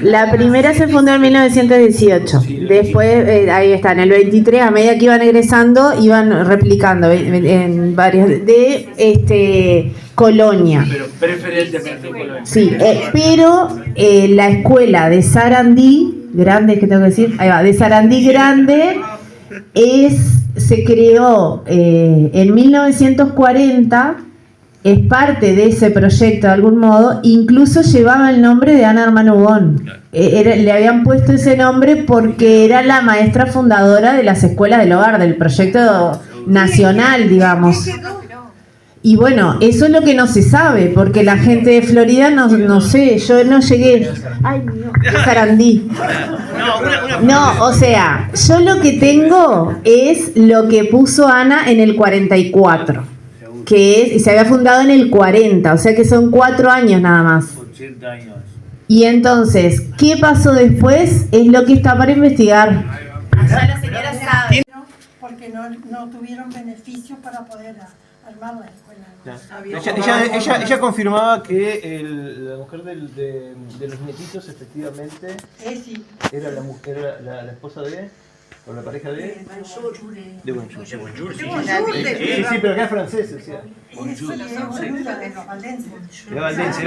La primera se fundó en 1918. Después, ahí está, en el 23, a medida que iban egresando, iban replicando en varias de Colonia. Pero preferentemente Colonia. Sí, pero la escuela de Sarandí, grande, ¿qué tengo que decir? Ahí va, de Sarandí Grande, se creó en 1940. Es parte de ese proyecto de algún modo, incluso llevaba el nombre de Ana Hermano Hugón. Le habían puesto ese nombre porque era la maestra fundadora de las escuelas del hogar, del proyecto nacional, digamos. Y bueno, eso es lo que no se sabe, porque la gente de Florida no sé, yo no llegué. Ay, no, Sarandí. No, o sea, yo lo que tengo es lo que puso Ana en el 44. Y se había fundado en el 40, o sea que son 4 años nada más. 80 años. Y entonces, ¿qué pasó después? Es lo que está para investigar. Ya la señora sabe. Porque no tuvieron beneficios para poder armar la escuela. Ella confirmaba que la mujer de los nietitos efectivamente era la esposa de... ¿O la pareja de? De Bonjour. Sí, pero acá es francés, o sea. Era Valdense.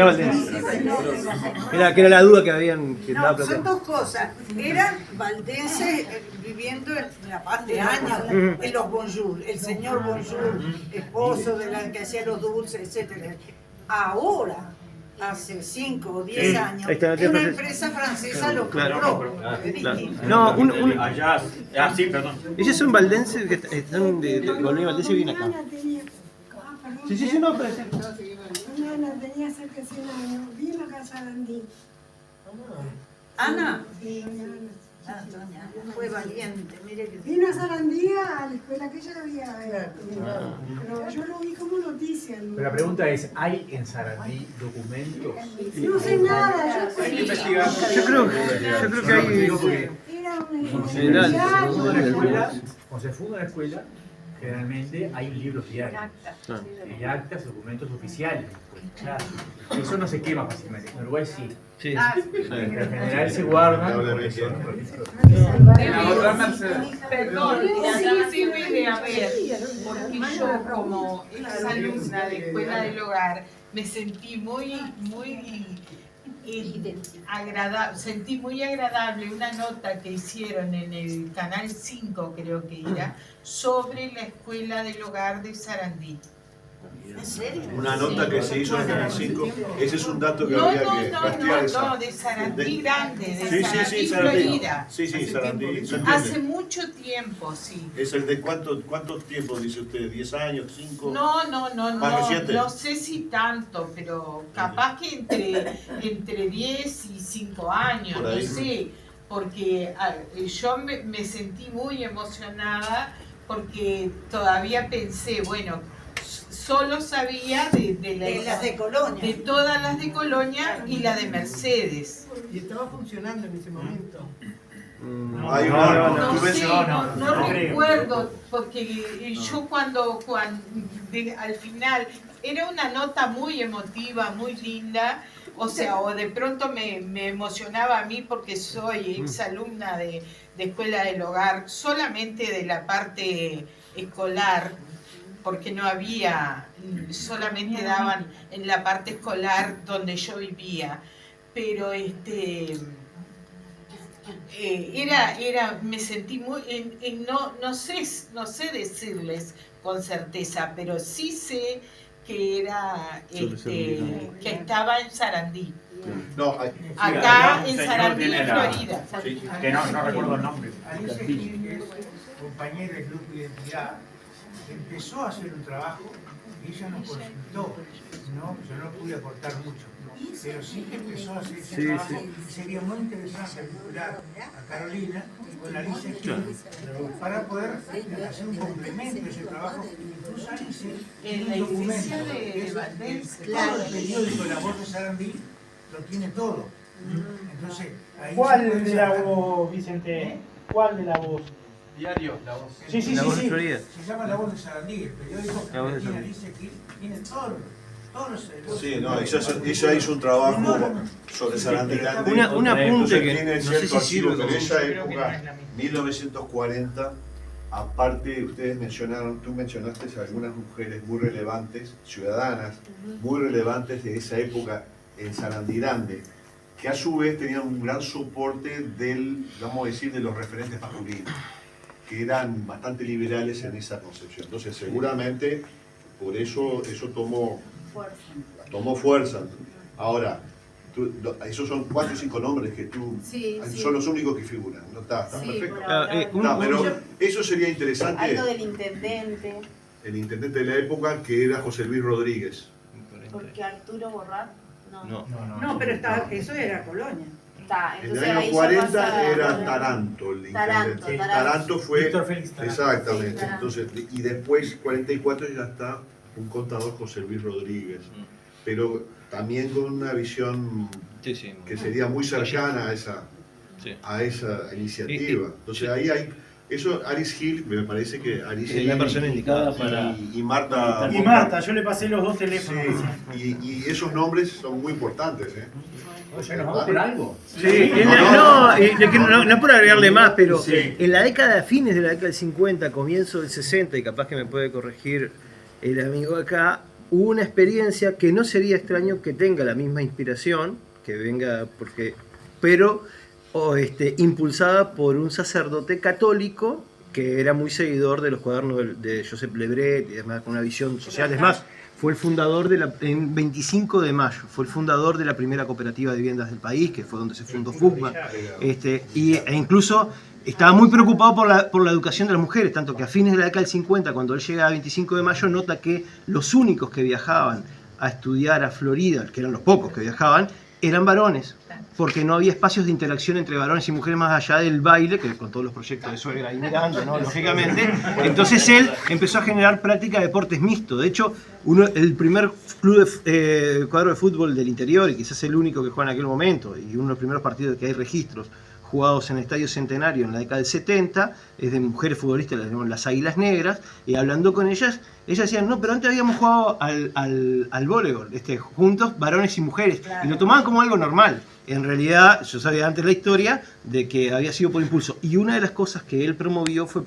Que era la duda que habían... No, son dos cosas. Eran valdenses viviendo en la paz de años, en los Bonjour, el señor Bonjour, esposo de la que hacía los dulces, etc. Ahora, hace 5 o 10 años, una empresa francesa lo compró. No, Allá, sí, perdón. ellos son valdenses que están de Colonia Valdense y vienen acá. Sí, no, pero Ana tenía cerca de 100 años, vino acá a Sarandí. Ana, Sí, doña Ana. doña, fue valiente, mire que... Vino a Sarandí a la escuela que ella había. Pero yo lo vi como noticia. Pero la pregunta es, ¿hay en Sarandí documentos? No sé nada. Hay que investigar. yo creo que hay... Era una Cuando se funda una escuela, generalmente hay libros diarios. Y actas, documentos oficiales. Claro. Eso no se quema fácilmente. En Uruguay sí. Sí. En general se guardan. Perdón, sí debe de haber, porque yo como exalumna de Escuela del Hogar me sentí muy agradable una nota que hicieron en el Canal 5, creo que era, sobre la Escuela del Hogar de Sarandí. ¿En serio? Una nota que se hizo en el Canal 5, ese es un dato que No, habría que rastrear. no, de Sarandí Grande, de Sí, Sarandí, Sarandí. Florida. Sí, Sarandí. ¿Se entiende? Hace mucho tiempo, sí. ¿Es el de cuánto tiempo dice usted? ¿10 años? ¿5? No, reciente? no sé si tanto, pero capaz que entre 10 y 5 años, no sé, porque yo me sentí muy emocionada porque todavía pensé, bueno, solo sabía de las de Colonia. de todas las de Colonia y la de Mercedes. ¿Y estaba funcionando en ese momento? No recuerdo, porque yo cuando al final era una nota muy emotiva, muy linda, o sea, o de pronto me emocionaba a mí porque soy exalumna de Escuela del Hogar, solamente de la parte escolar, porque no había, solamente daban en la parte escolar donde yo vivía, pero me sentí muy, no sé decirles con certeza, pero sí sé que era, que estaba en Sarandí. No, Acá en Sarandí, Florida. Sí, que no recuerdo el nombre. Alicia Quíñez, compañera del grupo de identidad, empezó a hacer un trabajo y ella nos consultó. Yo no pude aportar mucho, pero sí que empezó a hacer ese trabajo. Y sería muy interesante vincular a Carolina con Alicia Quíñez para poder hacer un complemento de ese trabajo. Incluso Alicia tiene un documento, que es todo el periódico La Voz de Sarandí, lo tiene todo. Entonces, ahí ¿Cuál de la voz, Vicente? ¿Cuál de la voz? Diario, La Voz. Sí. La Voz de Florida. se llama La Voz de Sarandí, el periódico La Voz de que tiene Sarandí. Alicia Quíñez, tiene todo. Sí, no, ella hizo un trabajo sobre Sarandí Grande. Un apunte que tiene no sé cierto si sirve archivo, pero como- esa época, 1940, aparte ustedes mencionaron, tú mencionaste algunas mujeres muy relevantes, ciudadanas, muy relevantes de esa época en Sarandí Grande, que a su vez tenían un gran soporte del, vamos a decir, de los referentes masculinos, que eran bastante liberales en esa concepción. Entonces seguramente por eso tomó fuerza. Ahora, esos son 4 o 5 nombres que tú, son los únicos que figuran, ¿no? Está perfecto. Pero eso sería interesante. Algo del intendente. El intendente de la época, que era José Luis Rodríguez. Porque Arturo Borrat, No, pero eso era Colonia. En el año 40 era Taranto el intendente. Taranto fue... Víctor Félix Taranto. Exactamente. Entonces, y después, 44, ya está un contador, José Luis Rodríguez. Pero también con una visión que sería muy cercana a esa iniciativa. Entonces ahí hay... Eso, Aris Hill, me parece que Aris es la persona indicada para... Y Marta... Y Marta, yo le pasé los 2 teléfonos. Sí, y esos nombres son muy importantes, ¿eh? Oye, ¿nos vamos por algo? Sí, no por agregarle más, pero en la década, fines de la década del 50, comienzo del 60, y capaz que me puede corregir el amigo acá, hubo una experiencia que no sería extraño que tenga la misma inspiración, que venga pero impulsada por un sacerdote católico que era muy seguidor de los cuadernos de Joseph Lebret y demás, con una visión social. Es más, fue el fundador en 25 de mayo, fue el fundador de la primera cooperativa de viviendas del país, que fue donde se fundó FUCBA, e incluso estaba muy preocupado por la educación de las mujeres, tanto que a fines de la década del 50, cuando él llega a 25 de mayo, nota que los únicos que viajaban a estudiar a Florida, que eran los pocos que viajaban, eran varones, porque no había espacios de interacción entre varones y mujeres más allá del baile, que con todos los proyectos de eso era inmigrante, ¿no? Lógicamente. Entonces él empezó a generar práctica de deportes mixtos. De hecho, el primer club de cuadro de fútbol del interior, y quizás el único que juega en aquel momento, y uno de los primeros partidos que hay registros jugados en el Estadio Centenario en la década del 70, es de mujeres futbolistas, las Águilas Negras, y hablando con ellas decían, no, pero antes habíamos jugado al voleibol, juntos, varones y mujeres, y lo tomaban como algo normal. En realidad, yo sabía antes la historia de que había sido por impulso, y una de las cosas que él promovió fue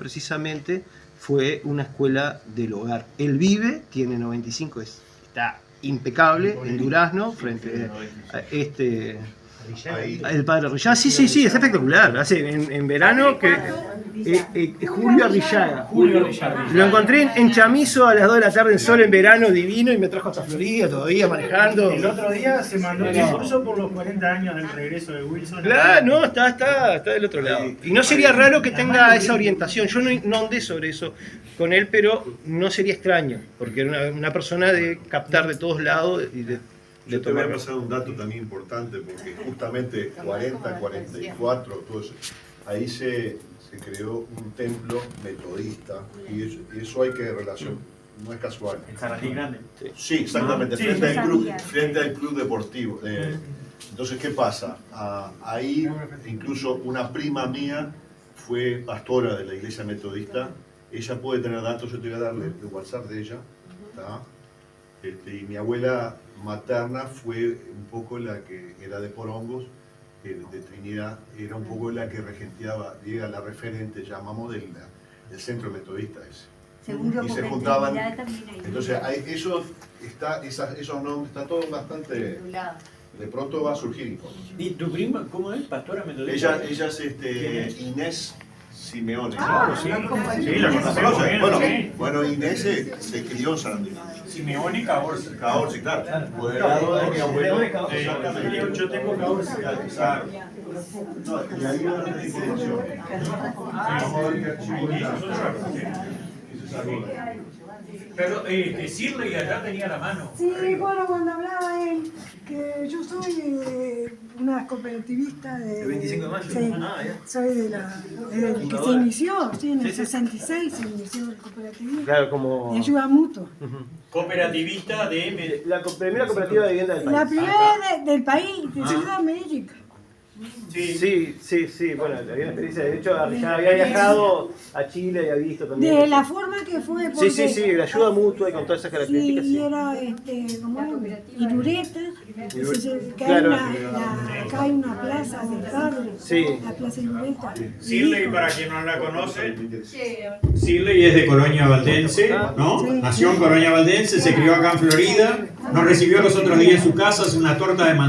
una escuela del hogar. Él vive, tiene 95, está impecable en Durazno, frente a el padre Arrillaga, sí, es espectacular. Hace en verano Julio Arrillaga. Lo encontré en Chamizo a las 2 de la tarde en sol en verano, divino, y me trajo hasta Florida todavía manejando. El otro día se mandó el discurso por los 40 años del regreso de Wilson. Claro, no, está del otro lado. Y no sería raro que tenga esa orientación. Yo no andé sobre eso con él, pero no sería extraño, porque era una persona de captar de todos lados y de Yo te voy a pasar un dato también importante, porque justamente 40, 44, todo eso, ahí se creó un templo metodista, y eso hay que relacionar, no es casual. ¿En Sarandí Grande? Sí, exactamente, frente al club deportivo. Entonces, ¿qué pasa? Ahí incluso una prima mía fue pastora de la iglesia metodista. Ella puede tener datos, yo te voy a darle el WhatsApp de ella, ¿tá? Y mi abuela materna fue un poco la que era de Porongos, de Trinidad, era un poco la que regenteaba, era la referente, llamamos, del centro metodista ese. Seguro, y se juntaban. Entonces, esos nombres, está todo bastante. De pronto va a surgir información. ¿Y tu prima cómo es? ¿Pastora metodista? Ella es Inés Simeone. Sí, la conocemos bien. Bueno, Inés se crió en Sarandí. Simeone y Caorsi. Caorsi, claro. Por el lado de mi abuelo. Yo tengo Caorsi. Claro. Y ahí va la diferencia. Pero decirle y allá tenía la mano. Sí, bueno, cuando hablaba él, que yo soy una cooperativista de... ¿El 25 de mayo? Sí, soy de que se inició, sí, en el Sí. 66 se inició el cooperativismo. Claro, como... De ayuda mutua. Cooperativista de... La primera cooperativa de vivienda del país. La primera del país, de Sudamérica. Sí, bueno, había una experiencia, de hecho ya había viajado a Chile, había visto también. De la forma que fue, porque... Sí, la ayuda mutua y con todas esas características. Sí, y era, como Irureta, que claro. acá hay una plaza del padre, la plaza Irureta. Shirley, para quien no la conoce, Shirley es de Colonia Valdense, ¿no? Nació en Colonia Valdense, se crió acá en Florida, nos recibió los otros días en su casa, hace una torta de manzana.